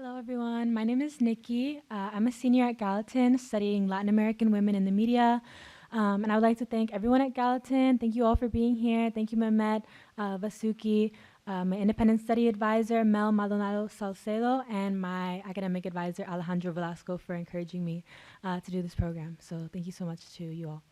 Hello, everyone. My name is Nikki. I'm a senior at Gallatin studying Latin American women in the media. And I would like to thank everyone at Gallatin. Thank you all for being here. Thank you, Mehmet, Vasuki, my independent study advisor, Mel Maldonado Salcedo, and my academic advisor, Alejandro Velasco, for encouraging me to do this program. So thank you so much to you all.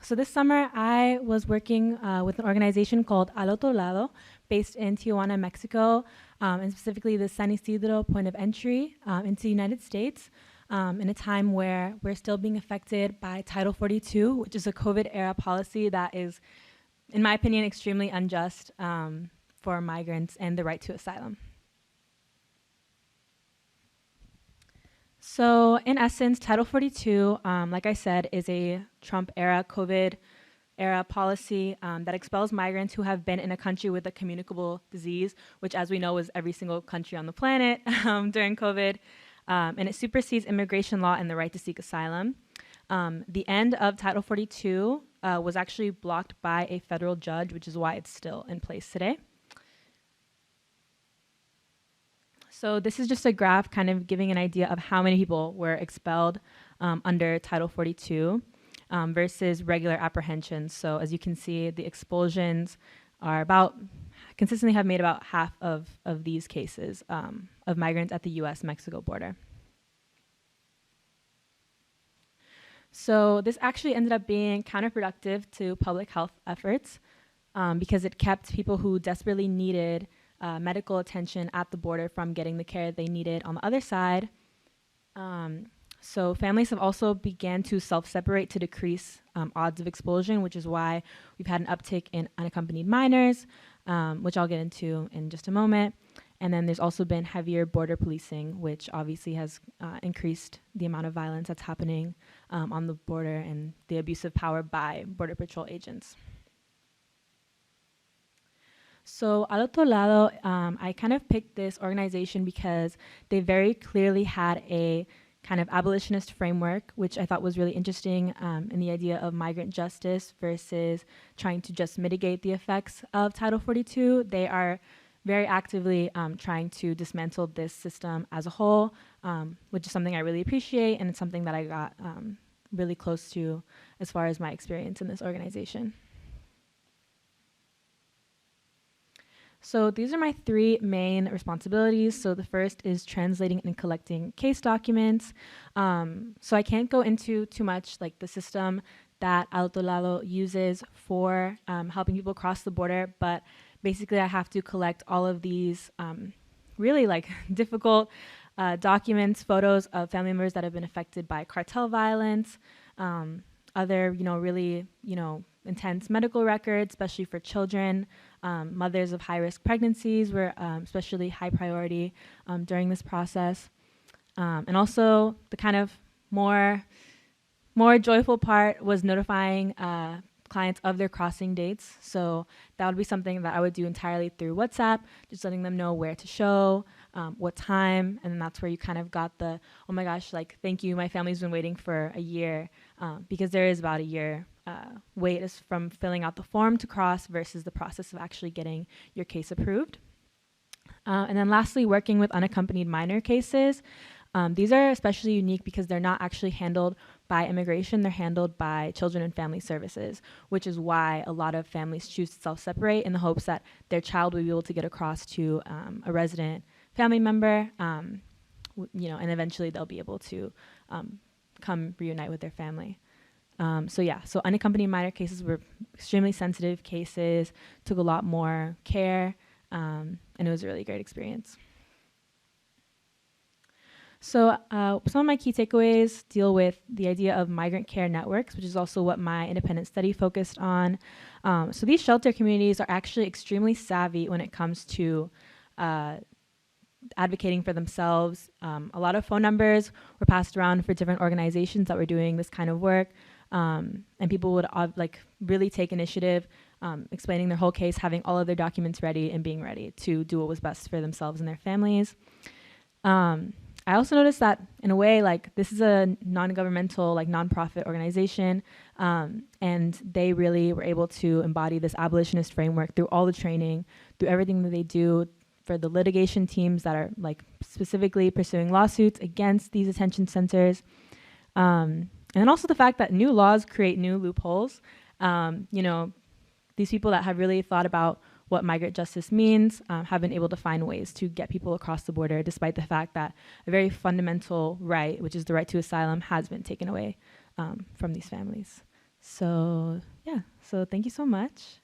So this summer, I was working with an organization called Al Otro Lado, based in Tijuana, Mexico, and specifically the San Isidro point of entry into the United States, in a time where we're still being affected by Title 42, which is a COVID-era policy that is, in my opinion, extremely unjust for migrants and the right to asylum. So in essence, Title 42, like I said, is a Trump-era, COVID-era policy that expels migrants who have been in a country with a communicable disease, which, as we know, was every single country on the planet during COVID. And it supersedes immigration law and the right to seek asylum. The end of Title 42 was actually blocked by a federal judge, which is why it's still in place today. So this is just a graph kind of giving an idea of how many people were expelled under Title 42 versus regular apprehensions. So as you can see, the expulsions are consistently have made about half of these cases of migrants at the US-Mexico border. So this actually ended up being counterproductive to public health efforts because it kept people who desperately needed medical attention at the border from getting the care they needed on the other side. So families have also began to self-separate to decrease odds of expulsion, which is why we've had an uptick in unaccompanied minors, which I'll get into in just a moment. And then there's also been heavier border policing, which obviously has increased the amount of violence that's happening on the border and the abuse of power by Border Patrol agents. So Al Otro Lado, I kind of picked this organization because they very clearly had a kind of abolitionist framework, which I thought was really interesting in the idea of migrant justice versus trying to just mitigate the effects of Title 42. They are very actively trying to dismantle this system as a whole, which is something I really appreciate, and it's something that I got really close to as far as my experience in this organization. So these are my three main responsibilities. So the first is translating and collecting case documents. So I can't go into too much like the system that Al Otro Lado uses for helping people cross the border, but basically I have to collect all of these really like difficult documents, photos of family members that have been affected by cartel violence, other, really, intense medical records, especially for children. Mothers of high-risk pregnancies were especially high priority during this process. And also the kind of more joyful part was notifying clients of their crossing dates. So that would be something that I would do entirely through WhatsApp, just letting them know where to show, what time, and then that's where you kind of got the, oh my gosh, like, thank you, my family's been waiting for a year, because there is about a year wait is from filling out the form to cross versus the process of actually getting your case approved. And then lastly, working with unaccompanied minor cases. These are especially unique because they're not actually handled by immigration, they're handled by Children and Family Services, which is why a lot of families choose to self-separate in the hopes that their child will be able to get across to a resident family member, and eventually they'll be able to come reunite with their family. So unaccompanied minor cases were extremely sensitive cases, took a lot more care, and it was a really great experience. So some of my key takeaways deal with the idea of migrant care networks, which is also what my independent study focused on. So these shelter communities are actually extremely savvy when it comes to advocating for themselves. A lot of phone numbers were passed around for different organizations that were doing this kind of work. And people would really take initiative, explaining their whole case, having all of their documents ready and being ready to do what was best for themselves and their families. I also noticed that in a way, this is a non-governmental, nonprofit organization, and they really were able to embody this abolitionist framework through all the training, through everything that they do, for the litigation teams that are like specifically pursuing lawsuits against these detention centers. And then also the fact that new laws create new loopholes. These people that have really thought about what migrant justice means have been able to find ways to get people across the border, despite the fact that a very fundamental right, which is the right to asylum, has been taken away from these families. So yeah, so thank you so much.